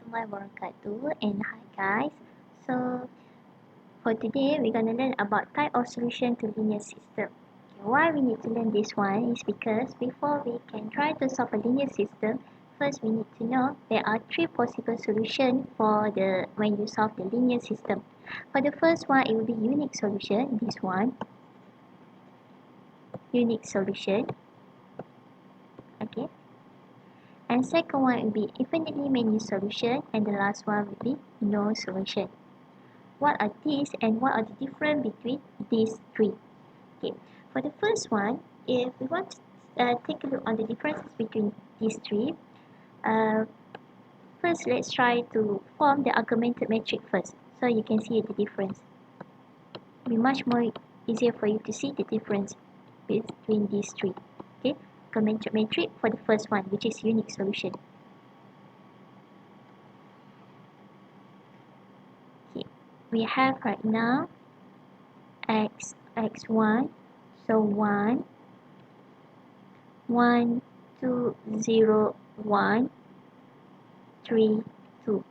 warahmatullahi wabarakatuh, and hi guys. So for today we're gonna learn about type of solution to linear system. Okay, why we need to learn this one is because before we can try to solve a linear system, first we need to know there are three possible solutions for the when you solve the linear system. For the first one, it will be unique solution. This one, unique solution. Okay. And second one will be infinitely many solution, and the last one will be no solution. What are these and what are the difference between these three? Okay, for the first one, if we want to take a look on the differences between these three, uh, first let's try to form the augmented matrix first, so you can see the difference. It'll be much more easier for you to see the difference between these three. Okay, augmented matrix for the first one, which is unique solution. Okay, we have right now x1, so 1 1 2 0 1 3 2.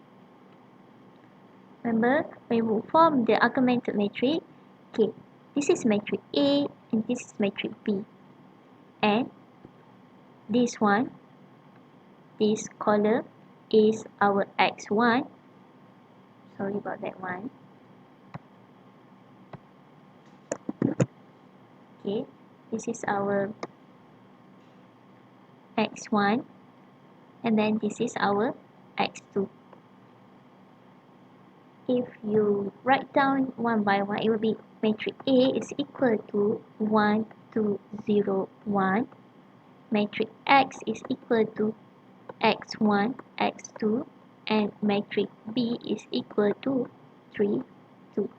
Remember, when we form the augmented matrix, okay, this is matrix A and this is matrix B, and this one, this column is our x1. Sorry about that one. Okay, this is our x1, and then this is our x2. If you write down one by one, it will be matrix A is equal to 1 2 0 1. Matrix X is equal to x1 x2, and matrix B is equal to 3 2.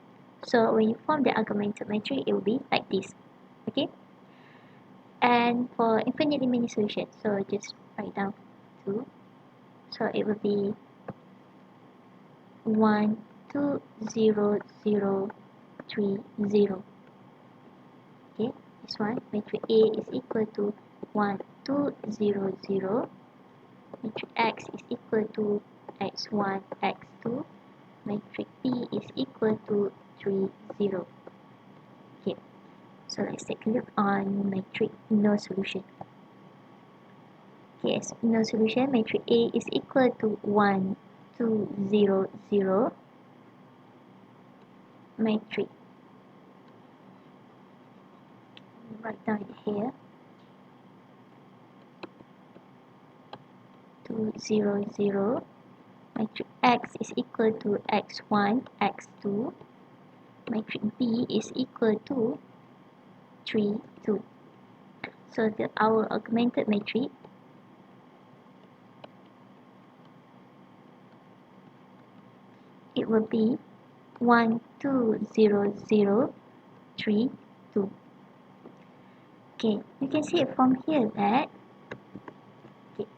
So when you form the augmented matrix, it will be like this. Okay, and for infinitely many solutions, so just write down 2, so it will be 1 2 0 0 3 0. Okay, this one, matrix A is equal to 1 2 0 0. Matrix X is equal to x1 x2. Matrix B is equal to 3 0. Okay, so let's take a look on matrix no solution. Okay, as no solution, matrix A is equal to 1 2 0 0. Matrix, write down here, 2 0 0. Matrix X is equal to x1 x2. Matrix B is equal to 3 2. So our augmented matrix it will be 1 2 0 0 3 2. Okay, you can see it from here that okay,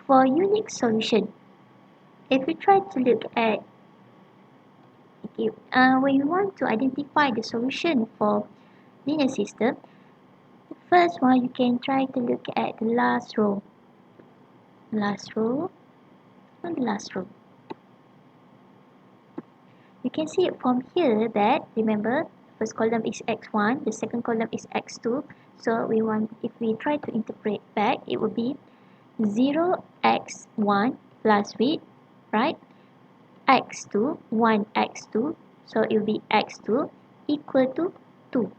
for unique solution, if we try to look at okay, when you want to identify the solution for linear system, the first one you can try to look at the last row. Last row and the last row. You can see it from here that, remember, first column is x1, the second column is x2. So we want, if we try to interpret back, it will be 0x1 plus width, right? x2, 1x2, so it will be x2 equal to 2.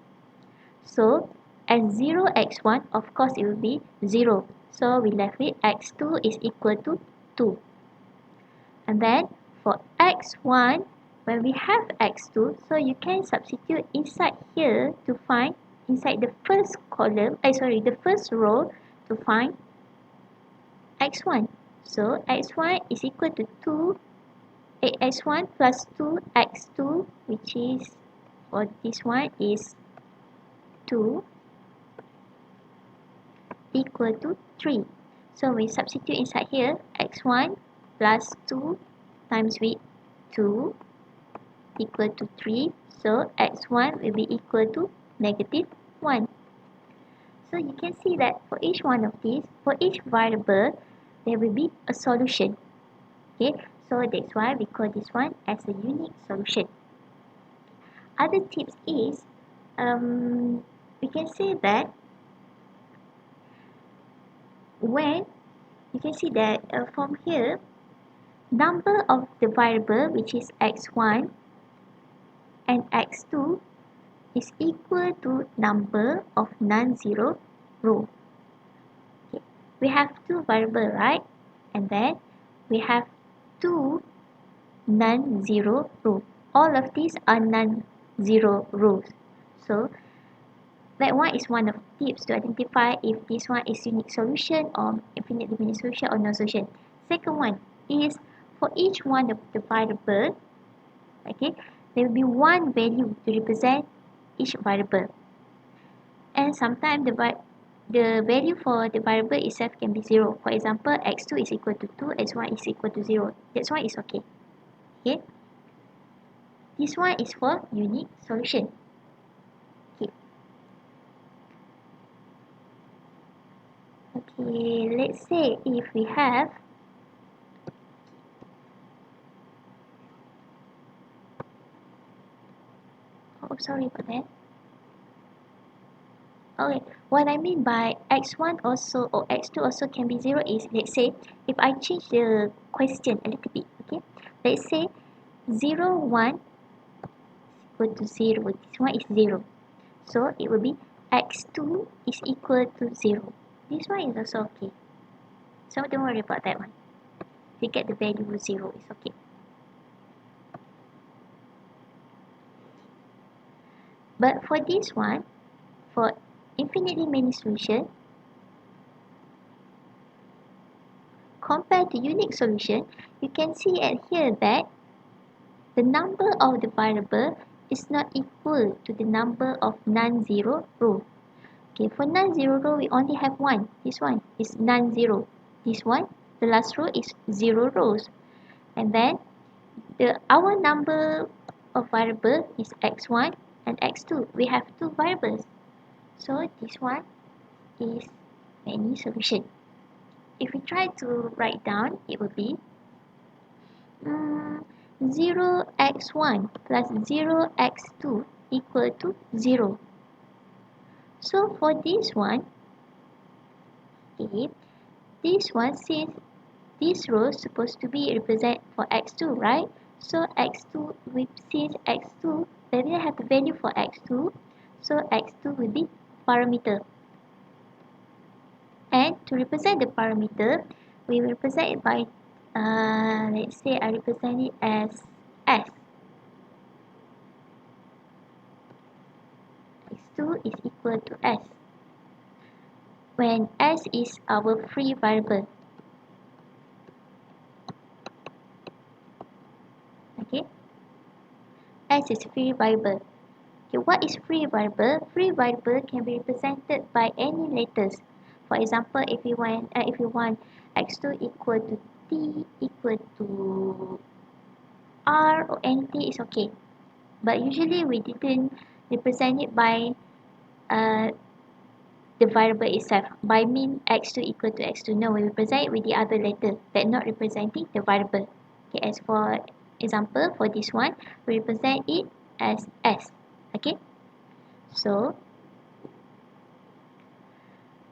So as 0x1, of course it will be 0. So we left with x2 is equal to 2. And then for x1, when we have x2, so you can substitute inside here to find inside the first column, the first row to find x1. So x1 is equal to 2, x1 plus 2 x2, which is for this one is 2 equal to 3. So we substitute inside here x1 plus 2 times with 2 equal to 3. So x1 will be equal to negative 1. So you can see that for each one of these, for each variable, there will be a solution. Okay, so that's why we call this one as a unique solution. Other tips is, we can say that when you can see that from here, number of the variable which is x1 and x2 is equal to number of non-zero row. Okay. We have two variable, right? And then we have two non-zero row. All of these are non-zero rows. So that one is one of the tips to identify if this one is unique solution or infinitely many solution or no solution. Second one is for each one of the variable, okay, there will be one value to represent each variable. And sometimes the value for the variable itself can be 0. For example, x2 is equal to 2, x1 is equal to 0. That's why it's okay. Okay. This one is for unique solution. Okay. Okay, let's say if we have sorry for that. Okay, what I mean by x1 also or x2 also can be 0 is, let's say, if I change the question a little bit, okay? Let's say 0, 1 equal to 0. This one is 0. So it will be x2 is equal to 0. This one is also okay. So don't worry about that one. If you get the value 0, it's okay. But for this one, for infinitely many solution, compared to unique solution, you can see at here that the number of the variable is not equal to the number of non-zero row. Okay, for non-zero row, we only have one. This one is non-zero. This one, the last row is 0 rows. And then our number of variable is x1 and x2. We have two variables. So this one is many solution. If we try to write down, it will be 0x1 plus 0x2 equal to 0. So for this one, okay, this one, since this row is supposed to be represent for x2, right? So x2, since x2, they will have the value for x2, so x2 will be parameter. And to represent the parameter, we will represent it by, let's say I represent it as s. x2 is equal to s, when s is our free variable. Okay, s is free variable. Okay, what is free variable? Free variable can be represented by any letters. For example, if you want x2 equal to t equal to r or anything is okay. But usually we didn't represent it by the variable itself. By mean x2 equal to x2. No, we represent it with the other letter that not representing the variable. Okay, as for example, for this one, we represent it as s. Okay, so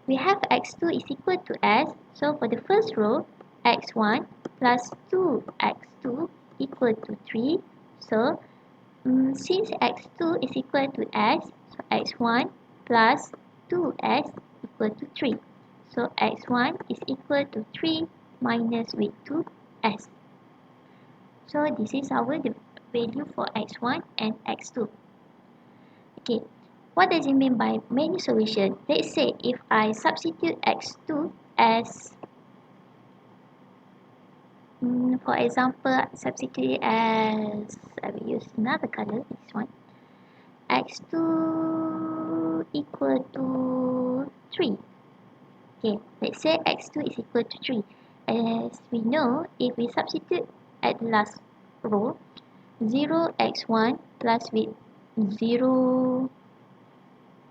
we have x2 is equal to s. So for the first row, x1 plus 2x2 equal to 3. So since x2 is equal to s, so x1 plus 2s equal to 3. So x1 is equal to 3 minus with 2s. So this is our value for x1 and x2. Okay, what does it mean by many solution? Let's say if I substitute x2 as, for example, substitute it as, I will use another color, this one. x2 equal to 3. Okay, let's say x2 is equal to 3. As we know, if we substitute at the last row, 0x1 plus with 0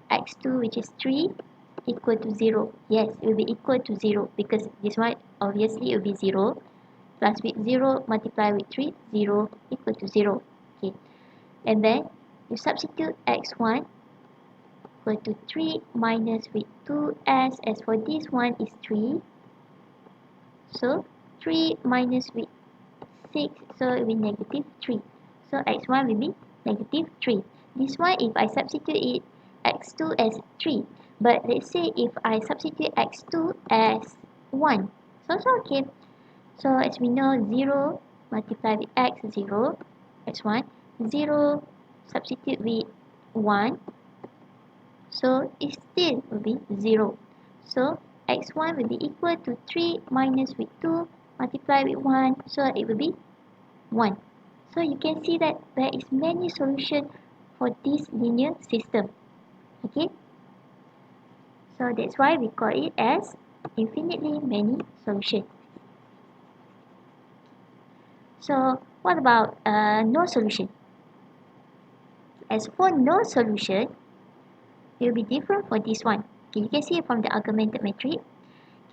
x2 which is 3 equal to 0. Yes, it will be equal to 0 because this one obviously it will be 0. plus with 0 multiply with 3, 0 equal to 0. Okay. And then you substitute x1 equal to 3 minus with 2s. As for this one is 3. So 3 minus with 6, so it will be negative 3. So x1 will be negative 3. This one, if I substitute it x2 as 3. But let's say if I substitute x2 as 1. So it's okay. So as we know, 0 multiply with x, 0, x1, 0 substitute with 1. So it still will be 0. So x1 will be equal to 3 minus with 2 multiply with 1. So it will be 1. So you can see that there is many solutions for this linear system. Okay. So that's why we call it as infinitely many solutions. So what about no solution? As for no solution, it will be different for this one. Okay, you can see from the augmented matrix.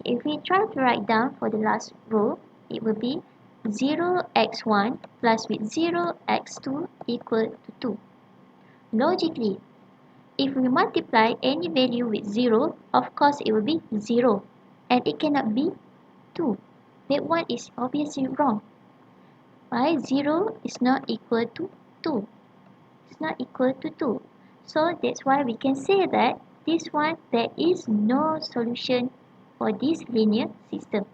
Okay, if we try to write down for the last row, it will be 0x1 plus with 0x2 equal to 2. Logically, if we multiply any value with 0, of course it will be 0. And it cannot be 2. That one is obviously wrong. Why 0 is not equal to 2? It's not equal to 2. So that's why we can say that this one, there is no solution for this linear system.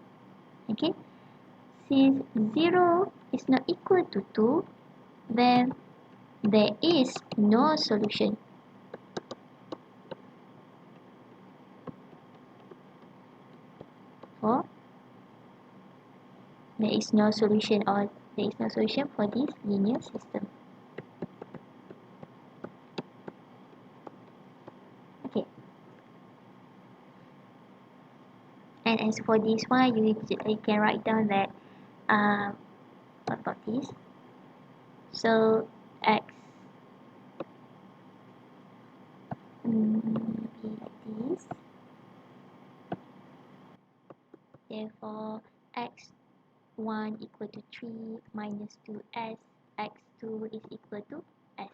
Okay? Since 0 is not equal to 2, then there is no solution. For there is no solution for this linear system. Okay. And as for this one, you can write down that what about this? So x be like this. Therefore, x1 equal to 3 minus 2s, x2 is equal to s.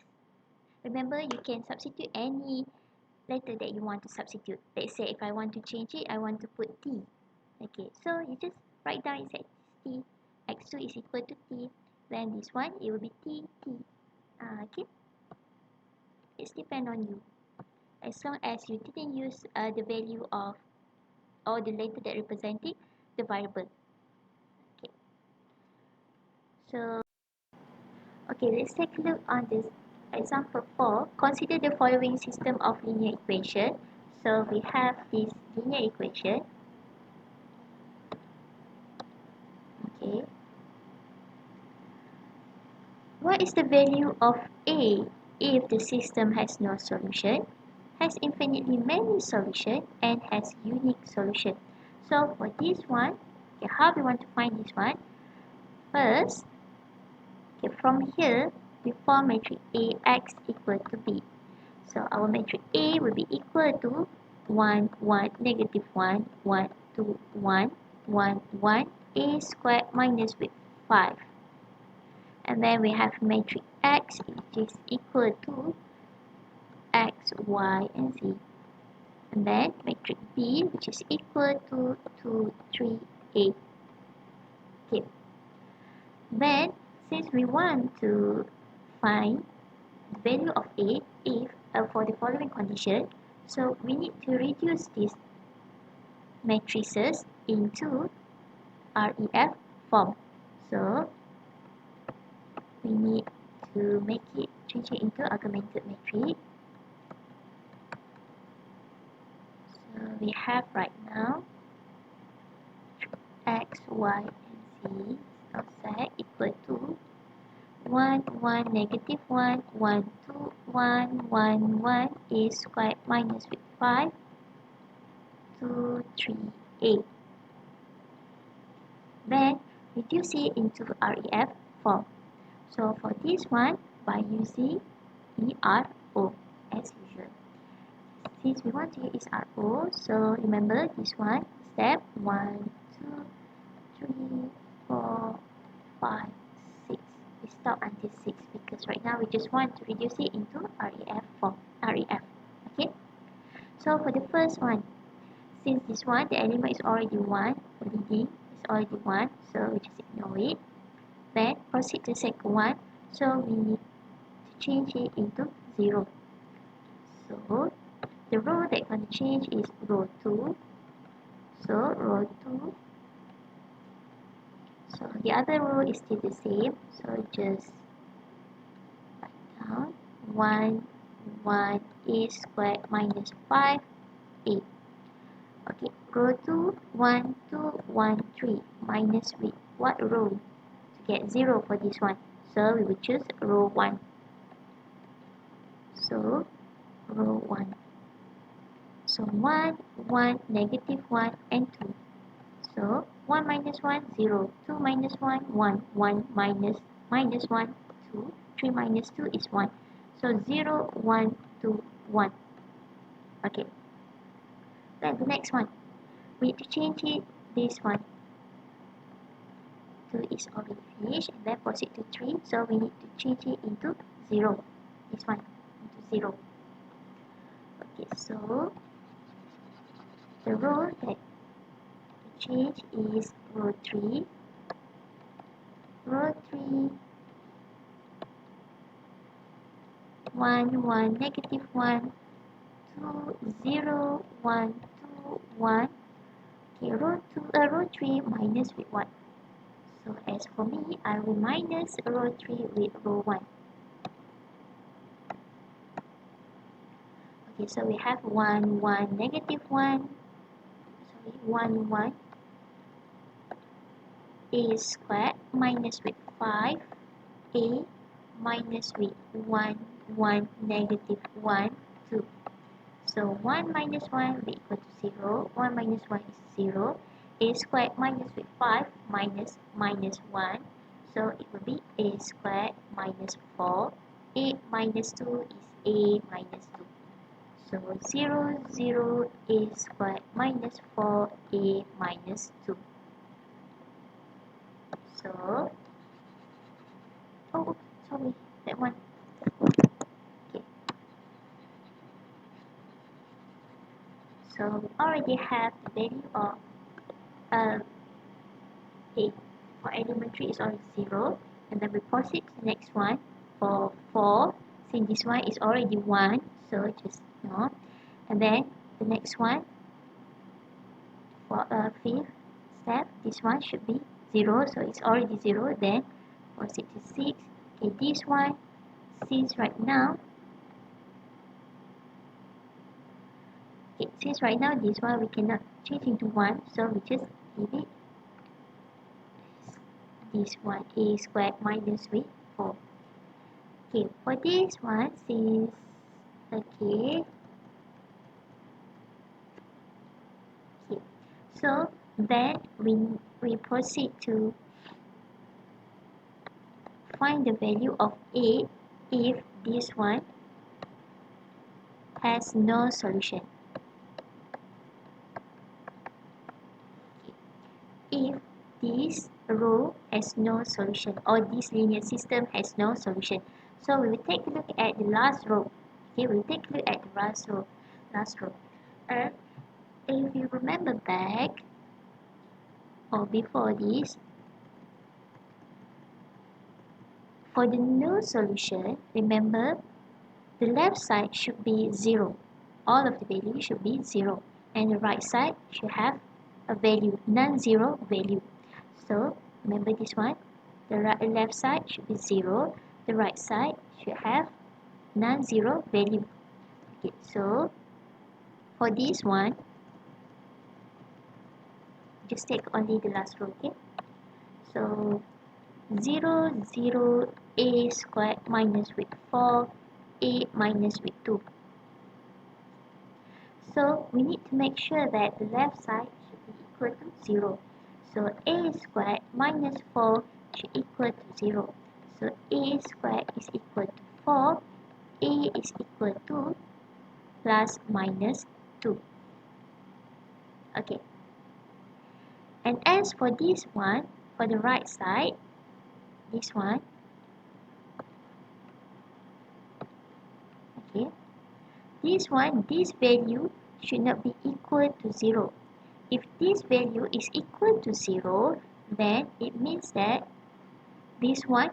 Remember, you can substitute any letter that you want to substitute. Let's say if I want to change it, I want to put t. Okay, so you just write down it says t. x2 is equal to t. Then this one, it will be t. Okay, it's depend on you. As long as you didn't use the value of or the letter that representing the variable. Okay. So, okay, let's take a look on this example 4. Consider the following system of linear equation. So we have this linear equation. Okay. What is the value of A if the system has no solution, has infinitely many solutions, and has unique solution? So for this one, okay, how we want to find this one? First, okay, from here, we form matrix A x equal to B. So our matrix A will be equal to 1, 1, negative 1, 1, 2, 1, 1, 1, A squared minus with 5. And then we have matrix X, which is equal to X, Y, and Z. And then matrix B, which is equal to 2, 3, 8. Okay. Then, since we want to find the value of A if for the following condition, so we need to reduce these matrices into REF form. So we need to change it into augmented matrix. So we have right now x, y, and z of z equal to 1, 1, negative 1, 1, 2, 1, 1, 1, a squared minus with 5, 2, 3, 8. Then reduce it into REF form. So for this one, by using ERO as usual. Since we want to use RO, so remember this one, step 1, 2, 3, 4, 5, 6. We stop until 6 because right now we just want to reduce it into REF form. REF. Okay. So for the first one, since this one, the element is already 1, the leading is already 1, so we just ignore it. Then proceed to the second one, so we need to change it into 0. So the row that going to change is row 2. So row 2. So the other row is still the same. So just write down 1, 1, a squared minus 5, 8. Okay, row 2, 1, 2, 1, 3 minus with what row to get 0 for this one? So we will choose row 1. So row 1. So 1, 1, negative 1 and 2. So 1 minus 1, 0. 2 minus 1, 1. 1 minus 1, 2. 3 minus 2 is 1. So 0, 1, 2, 1. Okay. Then the next one. We need to change it, this one. 2 is already finished. And then proceed to 3. So we need to change it into 0. This one. Into 0. Okay, so the row that change is row 3. Row 3, 1, 1, negative 1, 2, 0, 1, 2, 1. Okay, row 3 minus with 1. So as for me, I will minus row 3 with row 1. Okay, so we have 1, 1, negative 1. Sorry, 1, 1. A squared minus with 5. A minus with 1, 1, negative 1, 2. So 1 minus 1 will be equal to 0. 1 minus 1 is 0. A squared minus with 5 minus 1. So it will be a squared minus 4. A minus 2 is a minus 2. So 0, 0, a squared minus 4, a minus 2. So, oh, sorry, that one. Okay. So we already have the value of a for element 3 is already 0. And then we proceed to the next one. For 4, since this one is already 1, so just ignore. And then the next one, for a fifth step, this one should be 0, so it's already 0. Then proceed to 6. Okay, this one, since right now this one we cannot change into 1, so we just leave it this one, a squared minus with 4. Okay, for this one, since okay, so then we proceed to find the value of a if this one has no solution. If this row has no solution or this linear system has no solution. So we will take a look at the last row. Okay, we'll take a look at the last row. And if you remember back or before this, for the no solution, remember the left side should be 0. All of the values should be 0. And the right side should have a value, non-zero value. So remember this one, the left side should be 0, the right side should have non-zero value. Okay, so for this one, just take only the last row. Okay, so 0, 0, a squared minus with 4, a minus with 2. So we need to make sure that the left side should be equal to 0. So a squared minus 4 should equal to 0. So a squared is equal to 4. A is equal to plus minus 2. Okay. And as for this one, for the right side, this one, okay, this value should not be equal to 0. If this value is equal to 0, then it means that this one,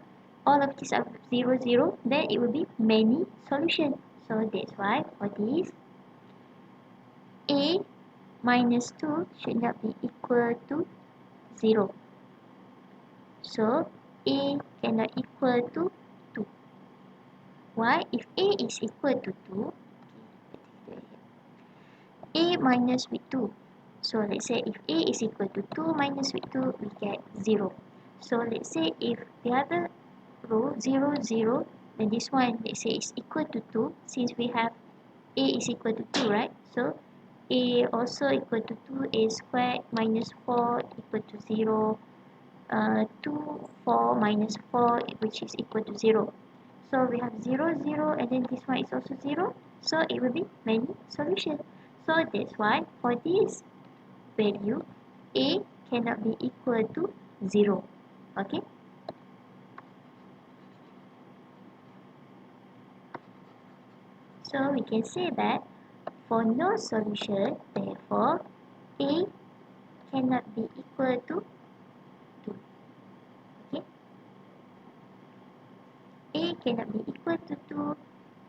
all of these are 0, 0, then it will be many solution. So that's why for this, a minus 2 should not be equal to 0. So a cannot equal to 2. Why? If a is equal to 2, a minus with 2. So let's say if a is equal to 2 minus with 2, we get 0. So let's say if the other row 0, 0, then this one let's say is equal to 2, since we have a is equal to 2, right? So a also equal to 2, a squared minus 4 equal to 0, 2, 4 minus 4 which is equal to 0. So we have 0, 0, and then this one is also 0. So it will be many solutions. So that's why for this value, a cannot be equal to 0. Okay? So we can say that for no solution, therefore, a cannot be equal to 2. Okay? A cannot be equal to 2.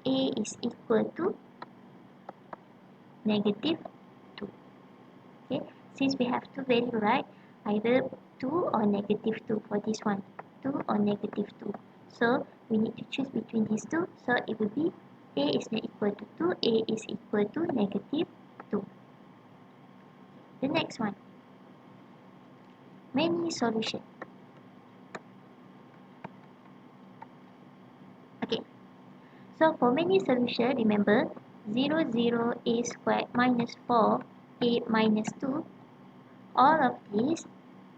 A is equal to negative 2. Okay? Since we have two values, right? Either 2 or negative 2 for this one. 2 or negative 2. So we need to choose between these two. So it will be a is not equal to 2. A is equal to negative 2. The next one. Many solution. Okay. So for many solution, remember 0, 0, a squared minus 4, a minus 2. All of these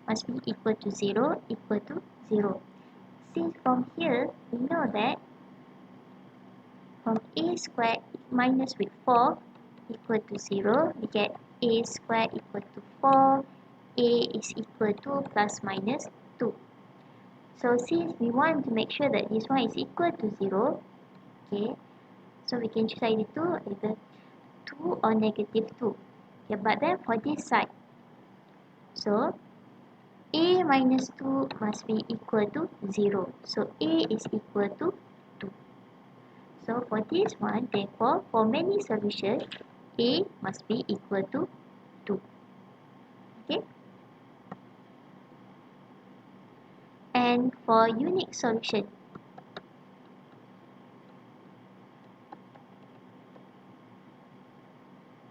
must be equal to 0, equal to 0. Since from here, we know that from a squared minus with 4 equal to 0, we get a squared equal to 4, a is equal to plus minus 2. So since we want to make sure that this one is equal to 0, okay, so we can choose either 2 or negative 2. Okay, but then for this side, so a minus 2 must be equal to 0. So a is equal to 2. So for this one, therefore, for many solutions, a must be equal to 2. Okay? And for unique solution,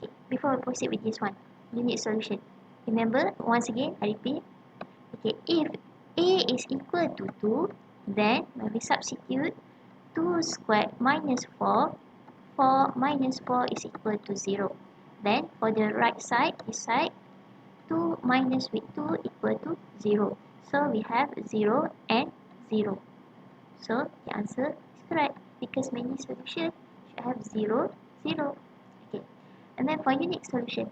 okay, before we proceed with this one, unique solution. Remember, once again, I repeat. Okay, if a is equal to 2, then when we substitute 2 squared minus 4, 4 minus 4 is equal to 0. Then for the right side, this side, 2 minus with 2 equal to 0. So we have 0 and 0. So the answer is correct because many solutions should have 0, 0. Okay. And then for unique solution,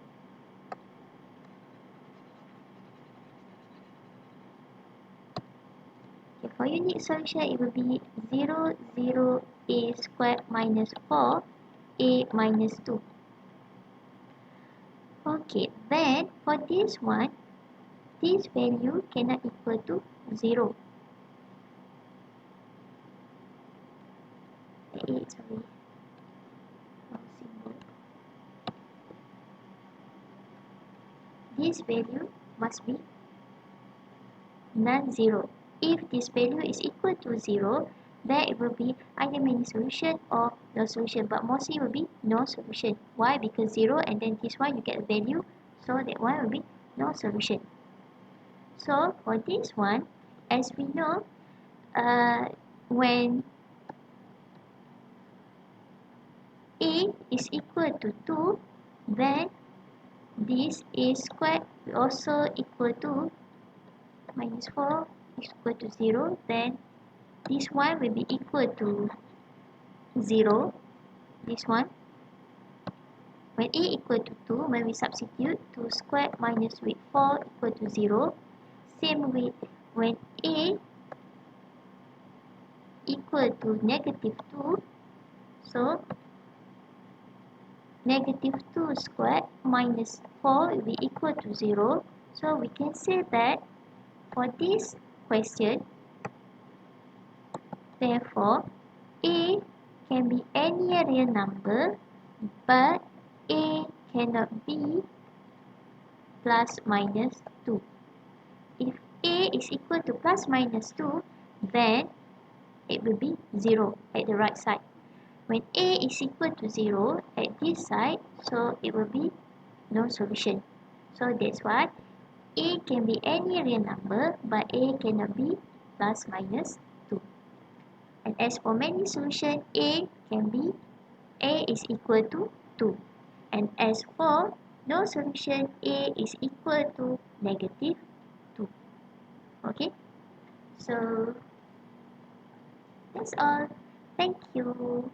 okay, for unique solution, it will be 0, 0, a squared minus 4, a minus 2. Okay, then for this one, this value cannot equal to 0. Sorry. Symbol. This value must be non-zero. If this value is equal to 0, then it will be either many solution or no solution, but mostly will be no solution. Why? Because 0 and then this one you get a value, so that one will be no solution. So for this one, as we know, when a is equal to 2, then this a squared will also equal to minus 4 is equal to 0, then this one will be equal to 0, this one. When a equal to 2, when we substitute 2 squared minus with 4 equal to 0, same with when a equal to negative 2, so negative 2 squared minus 4 will be equal to 0. So we can say that for this question, therefore, A can be any real number, but A cannot be plus minus 2. If A is equal to plus minus 2, then it will be 0 at the right side. When A is equal to 0 at this side, so it will be no solution. So that's why A can be any real number, but A cannot be plus minus 2. And as for many solution, A is equal to 2. And as for no solution, A is equal to negative 2. Okay, so that's all. Thank you.